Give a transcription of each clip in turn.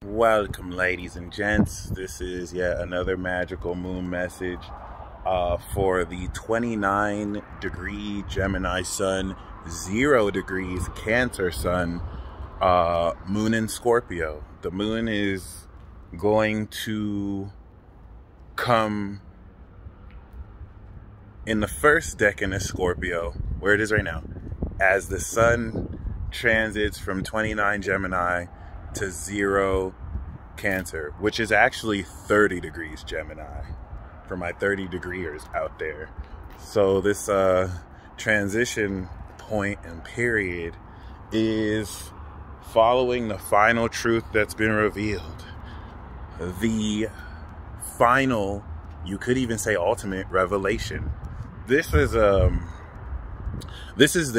Welcome, ladies and gents. This is yet another magical moon message for the 29-degree Gemini sun, 0 degrees Cancer sun, moon in Scorpio. The moon is going to come in the first decan of Scorpio, where it is right now, as the sun transits from 29 Gemini to 0 Cancer, which is actually 30 degrees Gemini for my 30 degreers out there. So this transition point and period is following the final truth that's been revealed. The final, you could even say ultimate revelation. This is the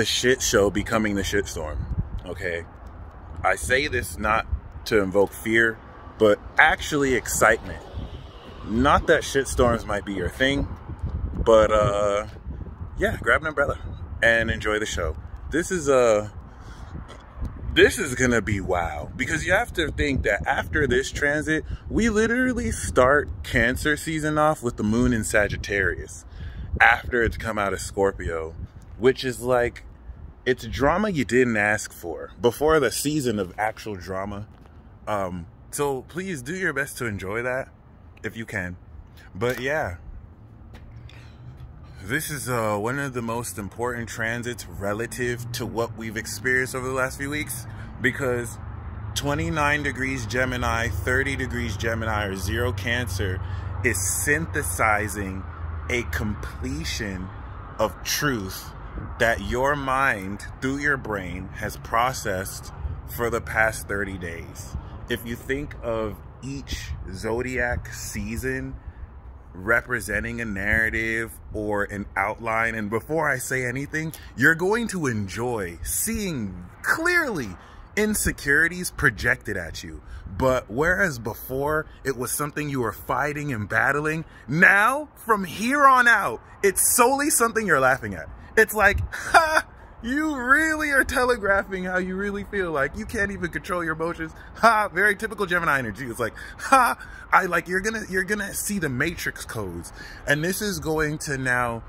shit show becoming the shitstorm, okay? I say this not to invoke fear, but actually excitement. Not that shitstorms might be your thing, but yeah, grab an umbrella and enjoy the show. This is gonna be wow, because you have to think that after this transit, we literally start Cancer season off with the moon in Sagittarius after it's come out of Scorpio, which is like, it's drama you didn't ask for before the season of actual drama. So please do your best to enjoy that if you can. But yeah, this is one of the most important transits relative to what we've experienced over the last few weeks, because 29 degrees Gemini, 30 degrees Gemini, or 0 Cancer is synthesizing a completion of truth that your mind, through your brain, has processed for the past 30 days. If you think of each zodiac season representing a narrative or an outline, and before I say anything, you're going to enjoy seeing clearly insecurities projected at you. But whereas before it was something you were fighting and battling, now from here on out, it's solely something you're laughing at. It's like, ha, you really are telegraphing how you really feel. Like, you can't even control your emotions. Ha, very typical Gemini energy. It's like, ha, you're gonna see the matrix codes. And this is going to now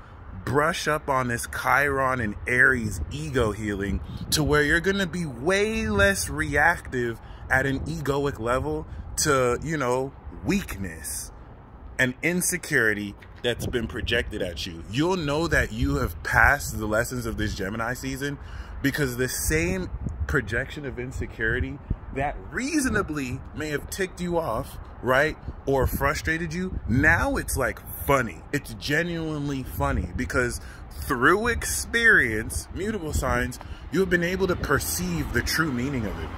brush up on this Chiron and Aries ego healing to where you're gonna be way less reactive at an egoic level to, you know, weakness and insecurity that's been projected at you. You'll know that you have passed the lessons of this Gemini season, because the same projection of insecurity that reasonably may have ticked you off, right, or frustrated you, now it's like funny. It's genuinely funny, because through experience, mutable signs, you have been able to perceive the true meaning of it.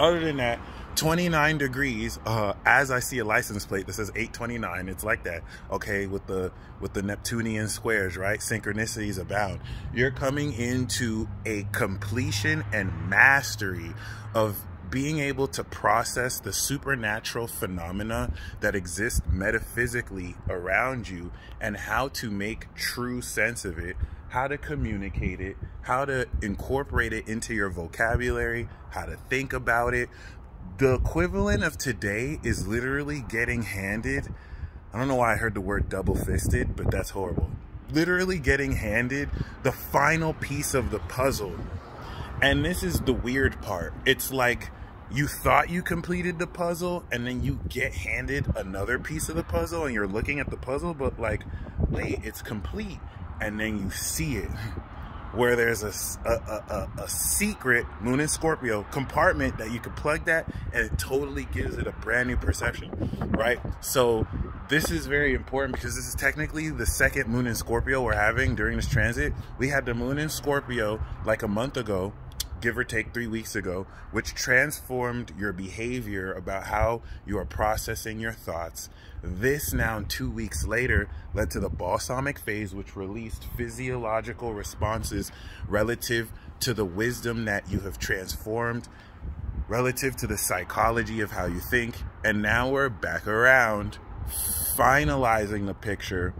Other than that, 29 degrees, as I see a license plate that says 829, it's like that, okay, with the Neptunian squares, right? Synchronicities abound. You're coming into a completion and mastery of being able to process the supernatural phenomena that exist metaphysically around you, and how to make true sense of it, how to communicate it, how to incorporate it into your vocabulary, how to think about it. The equivalent of today is literally getting handed, I don't know why I heard the word double-fisted, but that's horrible. Literally getting handed the final piece of the puzzle. And this is the weird part. It's like you thought you completed the puzzle, and then you get handed another piece of the puzzle, and you're looking at the puzzle, but like, wait, it's complete. And then you see it, where there's a secret moon in Scorpio compartment that you can plug that, and it totally gives it a brand new perception, right? So this is very important, because this is technically the second moon in Scorpio we're having during this transit. We had the moon in Scorpio like a month ago, give or take 3 weeks ago, which transformed your behavior about how you are processing your thoughts. This now, 2 weeks later, led to the balsamic phase, which released physiological responses relative to the wisdom that you have transformed, relative to the psychology of how you think. And now we're back around, finalizing the picture,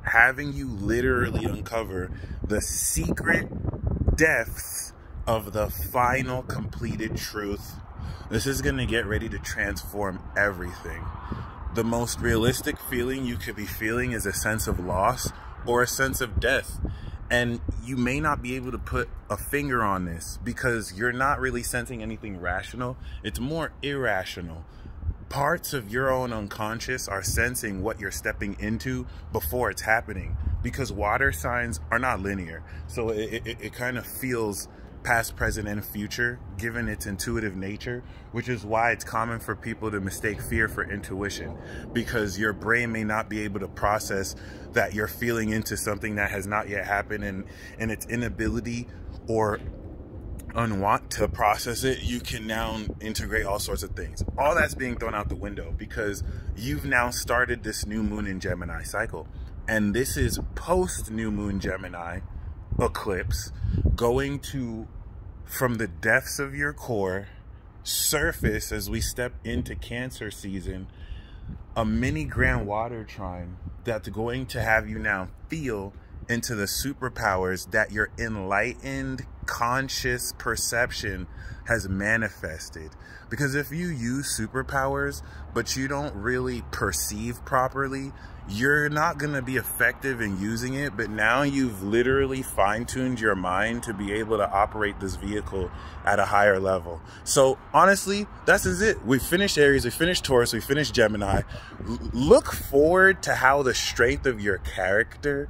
having you literally uncover the secret depths of the final completed truth This is going to get ready to transform everything. The most realistic feeling you could be feeling is a sense of loss or a sense of death. And you may not be able to put a finger on this because you're not really sensing anything rational. It's more irrational. Parts of your own unconscious are sensing what you're stepping into before it's happening, because water signs are not linear. So it kind of feels past, present, and future, given its intuitive nature, which is why it's common for people to mistake fear for intuition, because your brain may not be able to process that you're feeling into something that has not yet happened, and its inability or unwant to process it, you can now integrate all sorts of things. All that's being thrown out the window because you've now started this new moon in Gemini cycle, and this is post new moon Gemini eclipse going to, from the depths of your core, surface as we step into Cancer season, a mini grand water trine that's going to have you now feel into the superpowers that your enlightened conscious perception has manifested. Because if you use superpowers but you don't really perceive properly, you're not going to be effective in using it. But now you've literally fine-tuned your mind to be able to operate this vehicle at a higher level. So honestly, that's it. We finished Aries, we finished Taurus, we finished Gemini. Look forward to how the strength of your character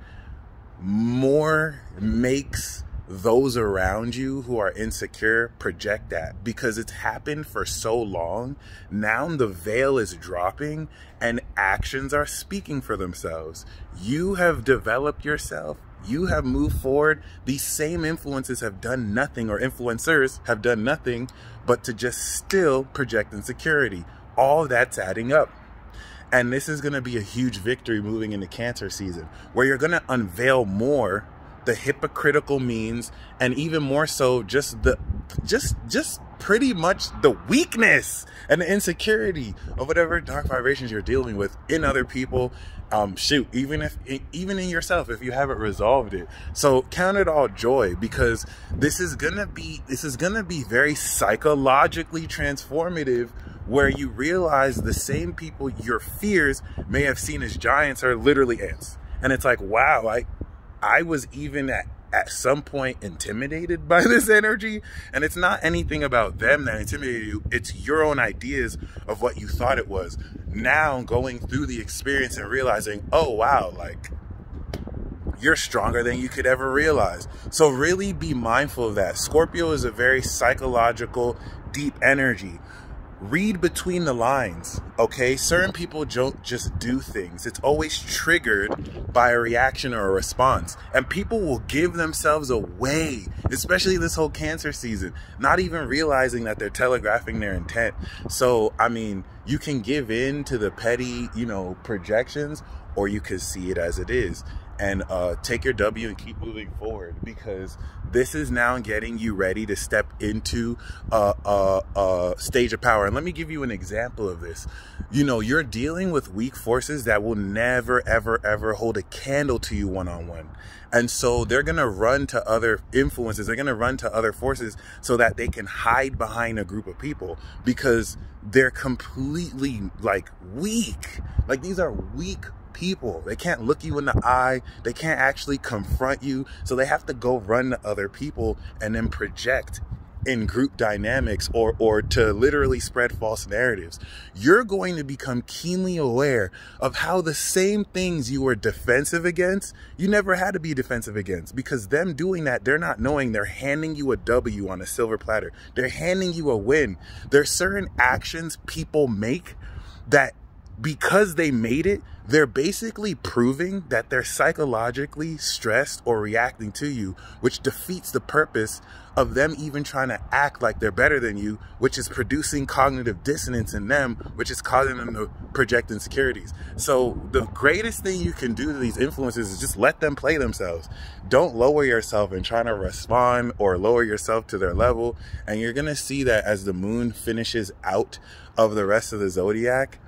more makes those around you who are insecure project that, because it's happened for so long. Now the veil is dropping and actions are speaking for themselves. You have developed yourself. You have moved forward. These same influences have done nothing, or influencers have done nothing but to just still project insecurity. All that's adding up. And this is going to be a huge victory moving into Cancer season, where you're going to unveil more the hypocritical means, and even more so just pretty much the weakness and the insecurity of whatever dark vibrations you're dealing with in other people. Shoot, even in yourself, if you haven't resolved it. So count it all joy, because this is gonna be very psychologically transformative, where you realize the same people your fears may have seen as giants are literally ants. And it's like, wow, I was even at some point intimidated by this energy, and it's not anything about them that intimidated you. It's your own ideas of what you thought it was. Now going through the experience and realizing, oh wow, like you're stronger than you could ever realize. So really be mindful of that. Scorpio is a very psychological, deep energy. Read between the lines, okay? Certain people don't just do things. It's always triggered by a reaction or a response. And people will give themselves away, especially this whole Cancer season, not even realizing that they're telegraphing their intent. So, I mean, you can give in to the petty, projections, or you can see it as it is. And take your W and keep moving forward, because this is now getting you ready to step into a stage of power. And let me give you an example of this. You're dealing with weak forces that will never, ever, ever hold a candle to you one-on-one. And so they're going to run to other influences. They're going to run to other forces so that they can hide behind a group of people, because they're completely weak. These are weak people. They can't look you in the eye. They can't actually confront you. So they have to go run to other people and then project in group dynamics, or to literally spread false narratives. You're going to become keenly aware of how the same things you were defensive against, you never had to be defensive against, because them doing that, they're not knowing they're handing you a W on a silver platter. They're handing you a win. There's certain actions people make that, because they made it, they're basically proving that they're psychologically stressed or reacting to you, which defeats the purpose of them even trying to act like they're better than you, which is producing cognitive dissonance in them, which is causing them to project insecurities. So the greatest thing you can do to these influences is just let them play themselves. Don't lower yourself in trying to respond or lower yourself to their level. And you're going to see that as the moon finishes out of the rest of the zodiac,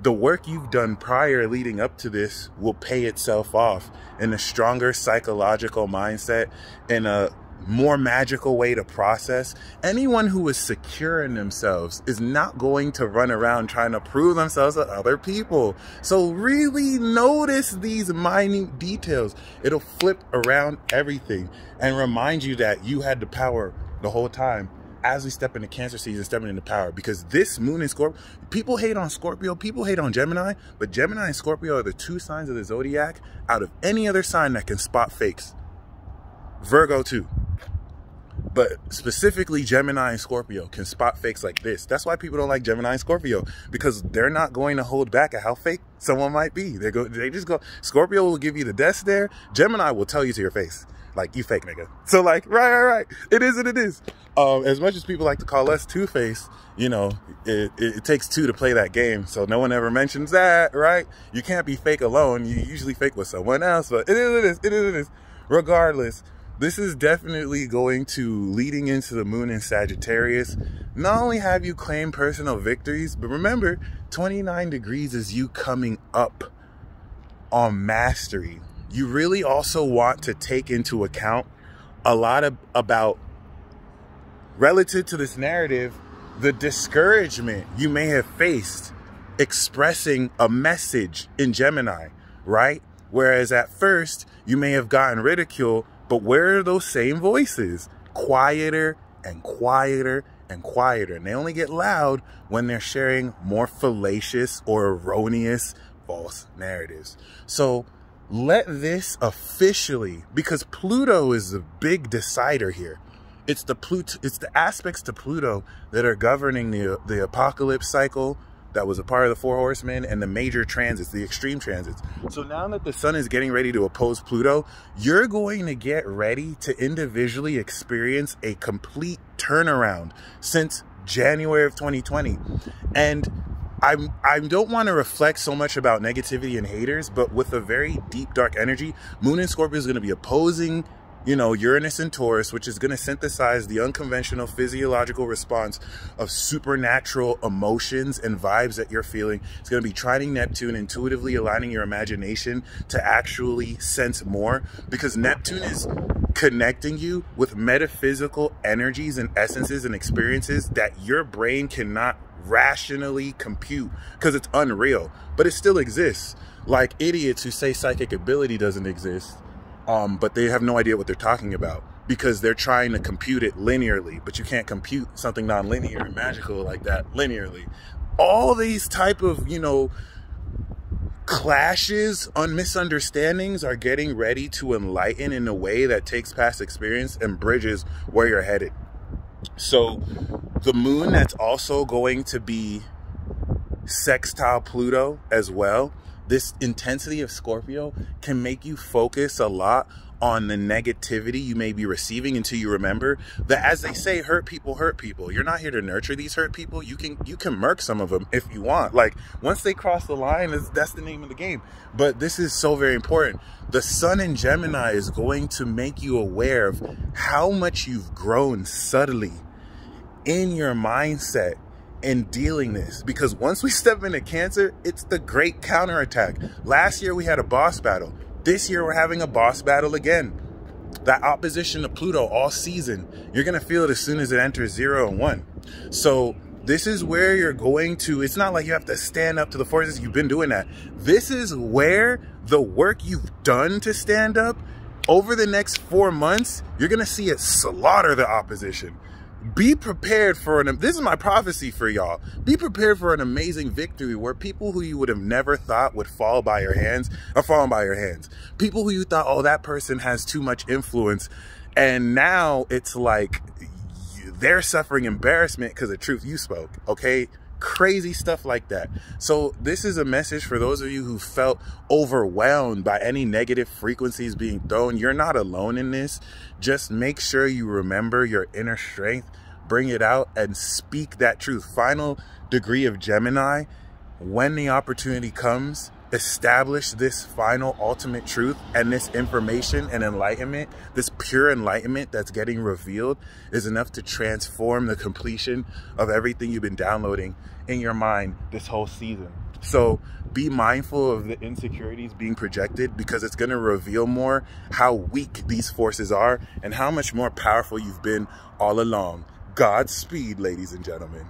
the work you've done prior leading up to this will pay itself off in a stronger psychological mindset, in a more magical way to process. Anyone who is secure in themselves is not going to run around trying to prove themselves to other people. So really notice these minute details. It'll flip around everything and remind you that you had the power the whole time. As we step into Cancer season, stepping into power, because this moon in Scorpio, people hate on Scorpio, people hate on Gemini, but Gemini and Scorpio are the two signs of the zodiac out of any other sign that can spot fakes. Virgo too. But specifically Gemini and Scorpio can spot fakes like this. That's why people don't like Gemini and Scorpio, because they're not going to hold back at how fake someone might be. They just go, Scorpio will give you the death stare. Gemini will tell you to your face, like, you fake nigga. So like, right. It is what it is. As much as people like to call us two-faced, you know, it takes two to play that game. So no one ever mentions that, right? You can't be fake alone. You usually fake with someone else, but it is what it is. Regardless, this is definitely going to, leading into the moon in Sagittarius, not only have you claim personal victories, but remember, 29 degrees is you coming up on mastery. You really also want to take into account a lot about, relative to this narrative, the discouragement you may have faced expressing a message in Gemini, right? Whereas at first, you may have gotten ridicule, but where are those same voices? Quieter and quieter and quieter. And they only get loud when they're sharing more fallacious or erroneous false narratives. So let this officially, because Pluto is the big decider here. It's the aspects to Pluto that are governing the apocalypse cycle that was a part of the Four Horsemen and the major transits, the extreme transits. So now that the sun is getting ready to oppose Pluto, you're going to get ready to individually experience a complete turnaround since January of 2020. And I don't want to reflect so much about negativity and haters, but with a very deep, dark energy, Moon in Scorpio is going to be opposing, you know, Uranus and Taurus, which is going to synthesize the unconventional physiological response of supernatural emotions and vibes that you're feeling. It's going to be trining Neptune, intuitively aligning your imagination to actually sense more, because Neptune is connecting you with metaphysical energies and essences and experiences that your brain cannot rationally compute because it's unreal, but it still exists. Like idiots who say psychic ability doesn't exist, but they have no idea what they're talking about because they're trying to compute it linearly, but you can't compute something non-linear and magical like that linearly. All these type of, you know, clashes on misunderstandings are getting ready to enlighten in a way that takes past experience and bridges where you're headed. So the moon that's also going to be sextile Pluto as well, this intensity of Scorpio can make you focus a lot on the negativity you may be receiving until you remember that, as they say, hurt people hurt people. You're not here to nurture these hurt people. You can murk some of them if you want. Like, once they cross the line, that's the name of the game. But this is so very important. The sun in Gemini is going to make you aware of how much you've grown subtly in your mindset in dealing this, because once we step into Cancer, it's the great counterattack. Last year we had a boss battle. This year we're having a boss battle again. That opposition to Pluto all season, you're gonna feel it as soon as it enters 0 and 1. So this is where you're going to, it's not like you have to stand up to the forces. You've been doing that. This is where the work you've done to stand up over the next 4 months, you're gonna see it slaughter the opposition. Be prepared for this is my prophecy for y'all. Be prepared for an amazing victory where people who you would have never thought would fall by your hands are falling by your hands. People who you thought, oh, that person has too much influence. And now it's like they're suffering embarrassment because of truth you spoke, okay? Crazy stuff like that. So this is a message for those of you who felt overwhelmed by any negative frequencies being thrown. You're not alone in this. Just make sure you remember your inner strength, bring it out, and speak that truth. Final degree of Gemini, when the opportunity comes, establish this final ultimate truth, and this information and enlightenment, this pure enlightenment that's getting revealed is enough to transform the completion of everything you've been downloading in your mind this whole season. So be mindful of the insecurities being projected, because it's going to reveal more how weak these forces are and how much more powerful you've been all along. Godspeed, ladies and gentlemen.